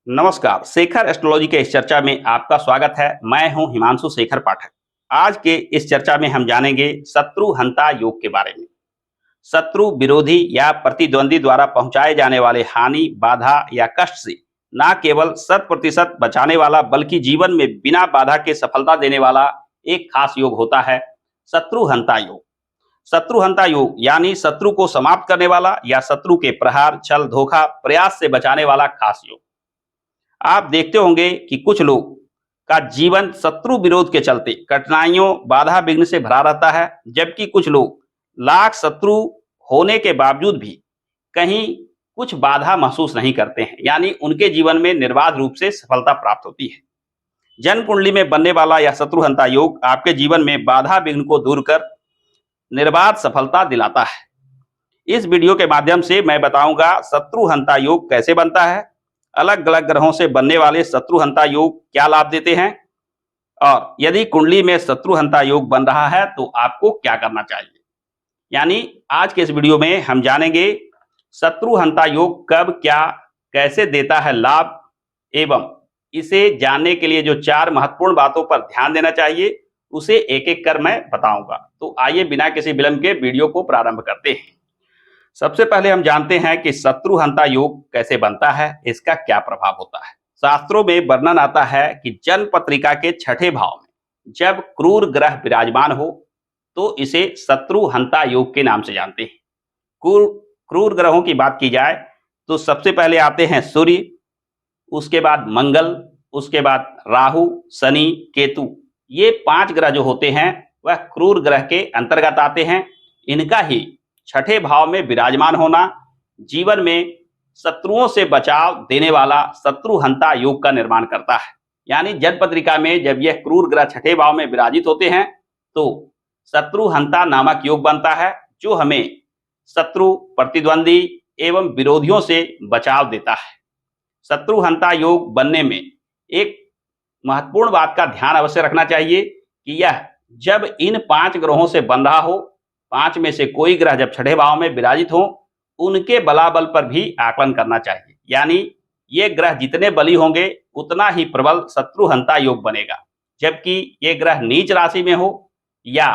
नमस्कार, शेखर एस्ट्रोलॉजी के इस चर्चा में आपका स्वागत है। मैं हूं हिमांशु शेखर पाठक। आज के इस चर्चा में हम जानेंगे शत्रु हंता योग के बारे में। शत्रु, विरोधी या प्रतिद्वंदी द्वारा पहुंचाए जाने वाले हानि, बाधा या कष्ट से न केवल 100% बचाने वाला बल्कि जीवन में बिना बाधा के सफलता देने वाला एक खास योग होता है शत्रु हंता योग। शत्रु हंता योग यानी शत्रु को समाप्त करने वाला या शत्रु के प्रहार, छल, धोखा, प्रयास से बचाने वाला खास योग। आप देखते होंगे कि कुछ लोग का जीवन शत्रु विरोध के चलते कठिनाइयों, बाधा विघ्न से भरा रहता है, जबकि कुछ लोग लाख शत्रु होने के बावजूद भी कहीं कुछ बाधा महसूस नहीं करते हैं, यानी उनके जीवन में निर्बाध रूप से सफलता प्राप्त होती है। जन्म कुंडली में बनने वाला यह शत्रुहंता योग आपके जीवन में बाधा विघ्न को दूर कर निर्बाध सफलता दिलाता है। इस वीडियो के माध्यम से मैं बताऊंगा शत्रुहंता योग कैसे बनता है, अलग अलग ग्रहों से बनने वाले शत्रुहंता योग क्या लाभ देते हैं, और यदि कुंडली में शत्रुहंता योग बन रहा है तो आपको क्या करना चाहिए। यानी आज के इस वीडियो में हम जानेंगे शत्रुहंता योग कब, क्या, कैसे देता है लाभ, एवं इसे जानने के लिए जो 4 महत्वपूर्ण बातों पर ध्यान देना चाहिए उसे एक एक कर मैं बताऊंगा। तो आइए बिना किसी विलंब के वीडियो को प्रारंभ करते हैं। सबसे पहले हम जानते हैं कि शत्रुहंता योग कैसे बनता है, इसका क्या प्रभाव होता है। शास्त्रों में वर्णन आता है कि जन्म पत्रिका के 6ठे भाव में जब क्रूर ग्रह विराजमान हो तो इसे शत्रुहंता योग के नाम से जानते हैं। क्रूर ग्रहों की बात की जाए तो सबसे पहले आते हैं सूर्य, उसके बाद मंगल, उसके बाद राहु, शनि, केतु। ये 5 ग्रह जो होते हैं वह क्रूर ग्रह के अंतर्गत आते हैं। इनका ही 6ठे भाव में विराजमान होना जीवन में शत्रुओं से बचाव देने वाला शत्रुहंता योग का निर्माण करता है। यानी जन्म पत्रिका में जब यह क्रूर ग्रह 6ठे भाव में विराजित होते हैं तो शत्रुहंता नामक योग बनता है, जो हमें शत्रु, प्रतिद्वंदी एवं विरोधियों से बचाव देता है। शत्रुहंता योग बनने में एक महत्वपूर्ण बात का ध्यान अवश्य रखना चाहिए कि यह जब इन 5 ग्रहों से बन रहा हो, 5 में से कोई ग्रह जब 6ठे भाव में विराजित हो, उनके बलाबल पर भी आकलन करना चाहिए। यानी ये ग्रह जितने बली होंगे उतना ही प्रबल शत्रुहंता योग बनेगा। जबकि ये ग्रह नीच राशि में हो या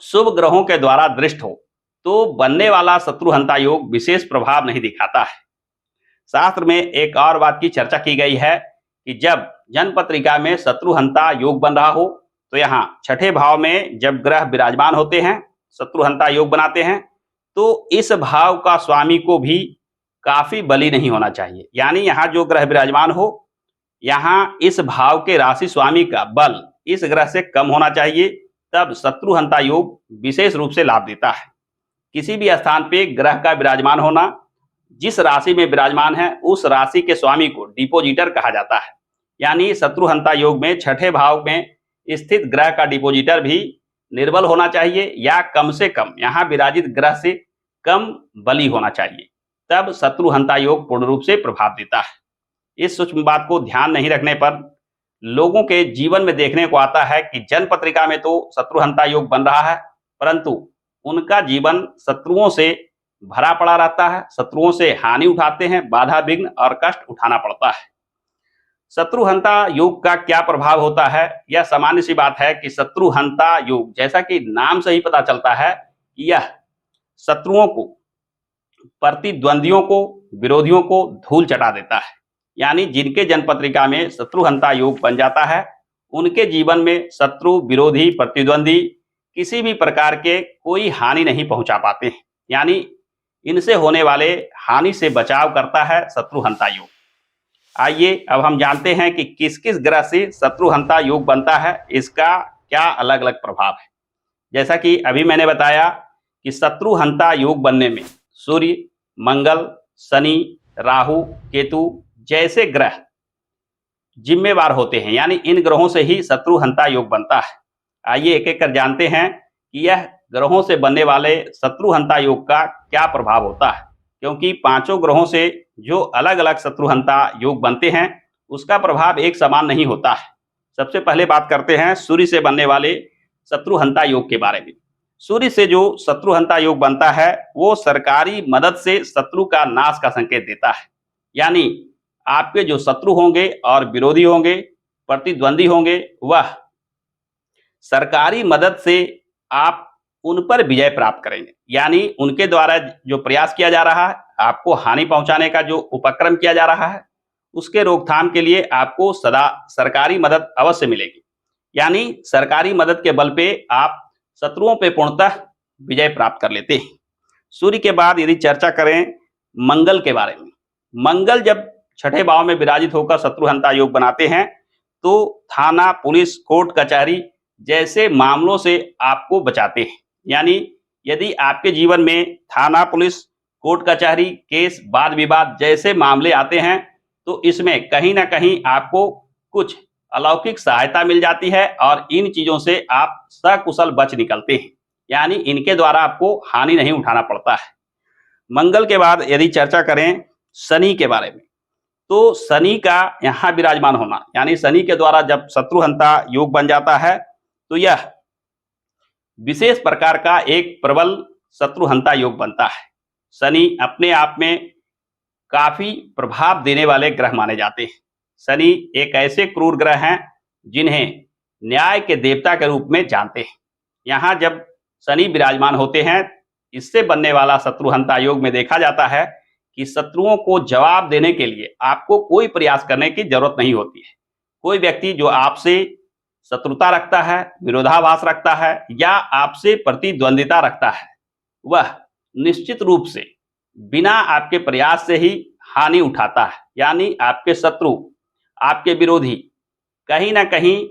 शुभ ग्रहों के द्वारा दृष्ट हो तो बनने वाला शत्रुहंता योग विशेष प्रभाव नहीं दिखाता है। शास्त्र में एक और बात की चर्चा की गई है कि जब जन्म पत्रिका में शत्रुहंता योग बन रहा हो तो यहाँ 6ठे भाव में जब ग्रह विराजमान होते हैं, शत्रुहंता योग बनाते हैं, तो इस भाव का स्वामी को भी काफी बली नहीं होना चाहिए। यानी यहाँ जो ग्रह विराजमान हो, यहाँ इस भाव के राशि स्वामी का बल इस ग्रह से कम होना चाहिए, तब शत्रुहंता योग विशेष रूप से लाभ देता है। किसी भी स्थान पे ग्रह का विराजमान होना, जिस राशि में विराजमान है उस राशि के स्वामी को डिपोजिटर कहा जाता है। यानी शत्रुहंता योग में 6ठे भाव में स्थित ग्रह का डिपोजिटर भी निर्बल होना चाहिए या कम से कम यहाँ विराजित ग्रह से कम बली होना चाहिए, तब शत्रुहंता योग पूर्ण रूप से प्रभाव देता है। इस सूक्ष्म बात को ध्यान नहीं रखने पर लोगों के जीवन में देखने को आता है कि जन्म पत्रिका में तो शत्रुहंता योग बन रहा है, परंतु उनका जीवन शत्रुओं से भरा पड़ा रहता है, शत्रुओं से हानि उठाते हैं, बाधा विघ्न और कष्ट उठाना पड़ता है। शत्रुहंता योग का क्या प्रभाव होता है, यह सामान्य सी बात है कि शत्रुहंता योग, जैसा कि नाम से ही पता चलता है, यह शत्रुओं को, प्रतिद्वंदियों को, विरोधियों को धूल चटा देता है। यानी जिनके जन्म पत्रिका में शत्रुहंता योग बन जाता है उनके जीवन में शत्रु, विरोधी, प्रतिद्वंदी किसी भी प्रकार के कोई हानि नहीं पहुंचा पाते हैं। यानी इनसे होने वाले हानि से बचाव करता है शत्रुहंता योग। आइए अब हम जानते हैं कि किस किस ग्रह से शत्रुहंता योग बनता है, इसका क्या अलग अलग प्रभाव है। जैसा कि अभी मैंने बताया कि शत्रुहंता योग बनने में सूर्य, मंगल, शनि, राहु, केतु जैसे ग्रह जिम्मेवार होते हैं। यानी इन ग्रहों से ही शत्रुहंता योग बनता है। आइए एक एक कर जानते हैं कि यह ग्रहों से बनने वाले शत्रुहंता योग का क्या प्रभाव होता है, क्योंकि 5 ग्रहों से जो अलग अलग शत्रुहंता योग बनते हैं उसका प्रभाव एक समान नहीं होता है। सबसे पहले बात करते हैं सूर्य से बनने वाले शत्रुहंता योग के बारे में। सूर्य से जो शत्रुहंता योग बनता है वो सरकारी मदद से शत्रु का नाश का संकेत देता है। यानी आपके जो शत्रु होंगे और विरोधी होंगे, प्रतिद्वंदी होंगे, वह सरकारी मदद से आप उन पर विजय प्राप्त करेंगे। यानी उनके द्वारा जो प्रयास किया जा रहा है, आपको हानि पहुंचाने का जो उपक्रम किया जा रहा है, उसके रोकथाम के लिए आपको सदा सरकारी मदद अवश्य मिलेगी। यानी सरकारी मदद के बल पे आप शत्रुओं पे पूर्णतः विजय प्राप्त कर लेते हैं। सूर्य के बाद यदि चर्चा करें मंगल के बारे में, मंगल जब छठे भाव में विराजित होकर शत्रुहंता योग बनाते हैं, तो थाना, पुलिस, कोर्ट कचहरी जैसे मामलों से आपको बचाते हैं। यानी यदि आपके जीवन में थाना, पुलिस, कोर्ट कचहरी, केस, वाद विवाद जैसे मामले आते हैं, तो इसमें कहीं ना कहीं आपको कुछ अलौकिक सहायता मिल जाती है और इन चीजों से आप सकुशल बच निकलते हैं। यानी इनके द्वारा आपको हानि नहीं उठाना पड़ता है। मंगल के बाद यदि चर्चा करें शनि के बारे में, तो शनि का यहाँ विराजमान होना, यानी शनि के द्वारा जब शत्रुहंता योग बन जाता है, तो यह विशेष प्रकार का एक प्रबल शत्रुहंता योग बनता है। शनि अपने आप में काफी प्रभाव देने वाले ग्रह माने जाते हैं। शनि एक ऐसे क्रूर ग्रह हैं जिन्हें न्याय के देवता के रूप में जानते हैं। यहाँ जब शनि विराजमान होते हैं, इससे बनने वाला शत्रुहंता योग में देखा जाता है कि शत्रुओं को जवाब देने के लिए आपको कोई प्रयास करने की जरूरत नहीं होती है। कोई व्यक्ति जो आपसे शत्रुता रखता है, विरोधाभास रखता है या आपसे प्रतिद्वंदिता रखता है, वह निश्चित रूप से बिना आपके प्रयास से ही हानि उठाता है। यानी आपके शत्रु, आपके विरोधी कहीं ना कहीं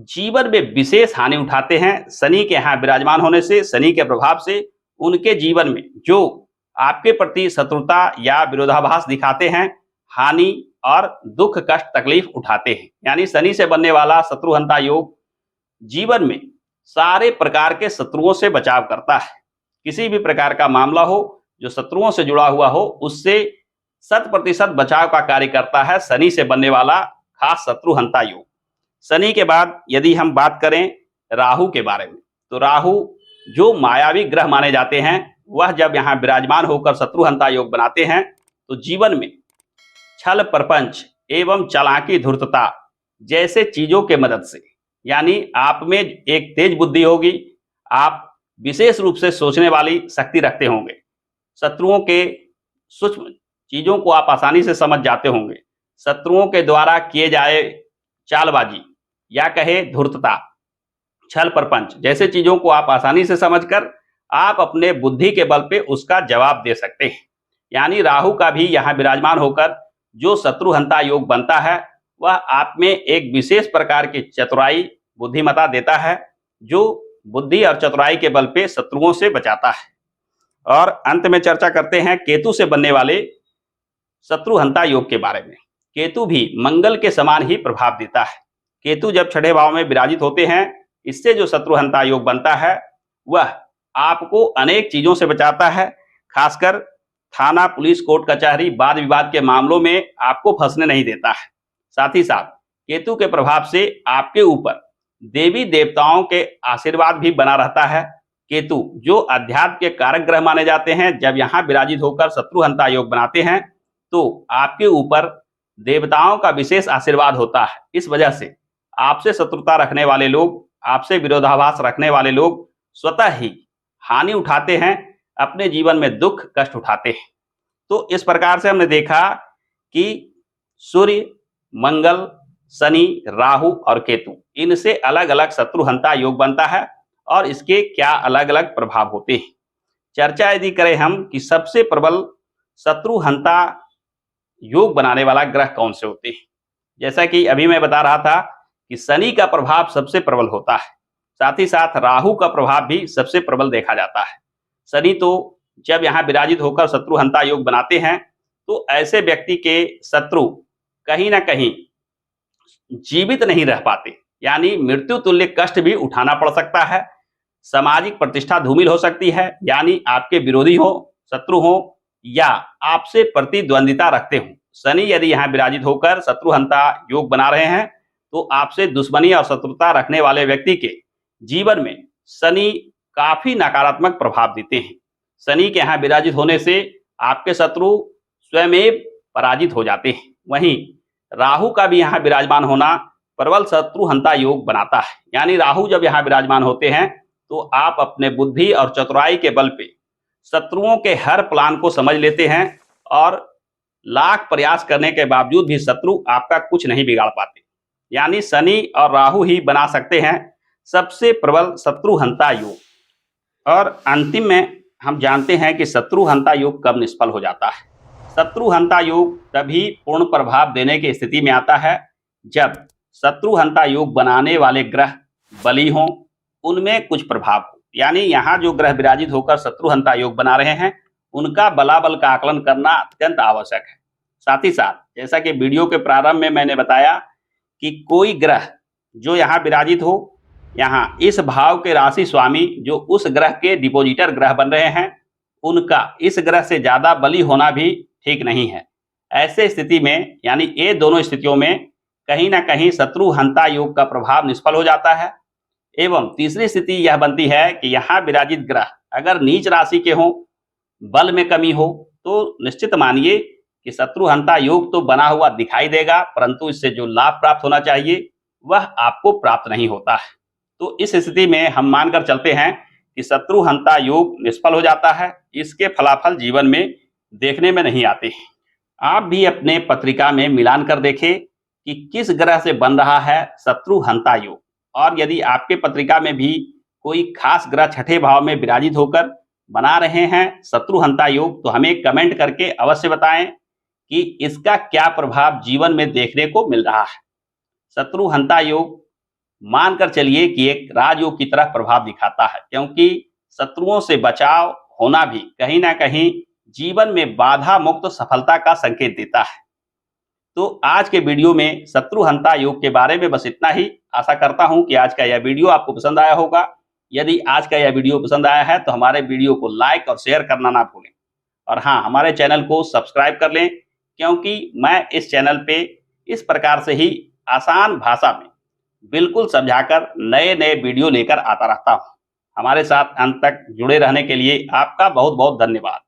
जीवन में विशेष हानि उठाते हैं। शनि के यहाँ विराजमान होने से, शनि के प्रभाव से उनके जीवन में जो आपके प्रति शत्रुता या विरोधाभास दिखाते हैं, हानि और दुख, कष्ट, तकलीफ उठाते हैं। यानी शनि से बनने वाला शत्रुहंता योग जीवन में सारे प्रकार के शत्रुओं से बचाव करता है। किसी भी प्रकार का मामला हो जो शत्रुओं से जुड़ा हुआ हो, उससे 100% बचाव का कार्य करता है शनि से बनने वाला खास शत्रुहंता योग। शनि के बाद यदि हम बात करें राहु के बारे में, तो राहु जो मायावी ग्रह माने जाते हैं, वह जब यहाँ विराजमान होकर शत्रुहंता योग बनाते हैं, तो जीवन में छल, प्रपंच एवं चालाकी, धूर्तता जैसे चीजों के मदद से, यानी आप में एक तेज बुद्धि होगी, आप विशेष रूप से सोचने वाली शक्ति रखते होंगे, शत्रुओं के सूक्ष्म चीजों को आप आसानी से समझ जाते होंगे, शत्रुओं के द्वारा किए जाए चालबाजी या कहे धूर्तता, छल, प्रपंच जैसे चीजों को आप आसानी से समझकर आप अपने बुद्धि के बल पे उसका जवाब दे सकते हैं। यानी राहु का भी यहाँ विराजमान होकर जो शत्रुहंता योग बनता है, वह आप में एक विशेष प्रकार की चतुराई, बुद्धिमता देता है, जो बुद्धि और चतुराई के बल पे शत्रुओं से बचाता है। और अंत में चर्चा करते हैं केतु से बनने वाले शत्रुहंता योग के बारे में। केतु भी मंगल के समान ही प्रभाव देता है। केतु जब छठे भाव में विराजित होते हैं, इससे जो शत्रुहंता योग बनता है, वह आपको अनेक चीजों से बचाता है। खासकर थाना, पुलिस, कोर्ट कचहरी, वाद विवाद के मामलों में आपको फंसने नहीं देता है। साथ ही साथ केतु के प्रभाव से आपके ऊपर देवी देवताओं के आशीर्वाद भी बना रहता है। केतु जो अध्यात्म के कारक ग्रह माने जाते हैं, जब यहाँ विराजित होकर शत्रुहंता योग बनाते हैं, तो आपके ऊपर देवताओं का विशेष आशीर्वाद होता है। इस वजह से आपसे शत्रुता रखने वाले लोग, आपसे विरोधाभास रखने वाले लोग स्वतः ही हानि उठाते हैं, अपने जीवन में दुख, कष्ट उठाते हैं। तो इस प्रकार से हमने देखा कि सूर्य, मंगल, शनि, राहु और केतु, इनसे अलग अलग शत्रुहंता योग बनता है और इसके क्या अलग अलग प्रभाव होते हैं। चर्चा यदि करें हम कि सबसे प्रबल शत्रुहंता योग बनाने वाला ग्रह कौन से होते हैं, जैसा कि अभी मैं बता रहा था कि शनि का प्रभाव सबसे प्रबल होता है, साथ ही साथ राहु का प्रभाव भी सबसे प्रबल देखा जाता है। शनि तो जब यहाँ विराजित होकर शत्रुहंता योग बनाते हैं, तो ऐसे व्यक्ति के शत्रु कहीं ना कहीं जीवित नहीं रह पाते, यानी मृत्यु तुल्य कष्ट भी उठाना पड़ सकता है। सामाजिक प्रतिष्ठा धूमिल हो सकती है, यानी आपके विरोधी हो, शत्रु हो या आपसे प्रतिद्वंदिता रखते हो। शनि यदि यहाँ विराजित होकर शत्रुहंता योग बना रहे हैं, तो आपसे दुश्मनी और शत्रुता रखने वाले व्यक्ति के जीवन में शनि काफी नकारात्मक प्रभाव देते हैं। शनि के यहाँ विराजित होने से आपके शत्रु स्वयं पराजित हो जाते हैं, वहीं राहु का भी यहाँ विराजमान होना प्रबल शत्रुहंता योग बनाता है। यानी राहु जब यहाँ विराजमान होते हैं तो आप अपने बुद्धि और चतुराई के बल पे शत्रुओं के हर प्लान को समझ लेते हैं और लाख प्रयास करने के बावजूद भी शत्रु आपका कुछ नहीं बिगाड़ पाते। यानी शनि और राहु ही बना सकते हैं सबसे प्रबल शत्रुहंता योग। और अंतिम में हम जानते हैं कि शत्रुहंता योग कब निष्फल हो जाता है। शत्रुहंता योग तभी पूर्ण प्रभाव देने की स्थिति में आता है जब शत्रुहंता योग बनाने वाले ग्रह बली हों, उनमें कुछ प्रभाव हो। यानी यहाँ जो ग्रह विराजित होकर शत्रुहंता योग बना रहे हैं उनका बलाबल का आकलन करना अत्यंत आवश्यक है। साथ ही साथ जैसा कि वीडियो के प्रारंभ में मैंने बताया कि कोई ग्रह जो यहाँ विराजित हो, यहाँ इस भाव के राशि स्वामी जो उस ग्रह के डिपोजिटर ग्रह बन रहे हैं उनका इस ग्रह से ज्यादा बली होना भी ठीक नहीं है। ऐसे स्थिति में यानी ये दोनों स्थितियों में कहीं ना कहीं शत्रुहंता योग का प्रभाव निष्फल हो जाता है। एवं तीसरी स्थिति यह बनती है कि यहाँ विराजित ग्रह अगर नीच राशि के हों, बल में कमी हो, तो निश्चित मानिए कि शत्रुहंता योग तो बना हुआ दिखाई देगा, परंतु इससे जो लाभ प्राप्त होना चाहिए वह आपको प्राप्त नहीं होता है। तो इस स्थिति में हम मानकर चलते हैं कि शत्रुहंता योग निष्फल हो जाता है। इसके फलाफल जीवन में देखने में नहीं आते। आप भी अपने पत्रिका में मिलान कर देखें कि किस ग्रह से बन रहा है शत्रुहंता योग, और यदि आपके पत्रिका में भी कोई खास ग्रह छठे भाव में विराजित होकर बना रहे हैं शत्रुहंता योग तो हमें कमेंट करके अवश्य बताएं कि इसका क्या प्रभाव जीवन में देखने को मिल रहा है। शत्रुहंता योग मानकर चलिए कि एक राजयोग की तरह प्रभाव दिखाता है, क्योंकि शत्रुओं से बचाव होना भी कहीं ना कहीं जीवन में बाधा मुक्त सफलता का संकेत देता है। तो आज के वीडियो में शत्रुहंता योग के बारे में बस इतना ही। आशा करता हूं कि आज का यह वीडियो आपको पसंद आया होगा। यदि आज का यह वीडियो पसंद आया है तो हमारे वीडियो को लाइक और शेयर करना ना भूलें। और हाँ, हमारे चैनल को सब्सक्राइब कर लें, क्योंकि मैं इस चैनल पे इस प्रकार से ही आसान भाषा में बिल्कुल समझाकर नए नए वीडियो लेकर आता रहता हूँ। हमारे साथ अंत तक जुड़े रहने के लिए आपका बहुत बहुत धन्यवाद।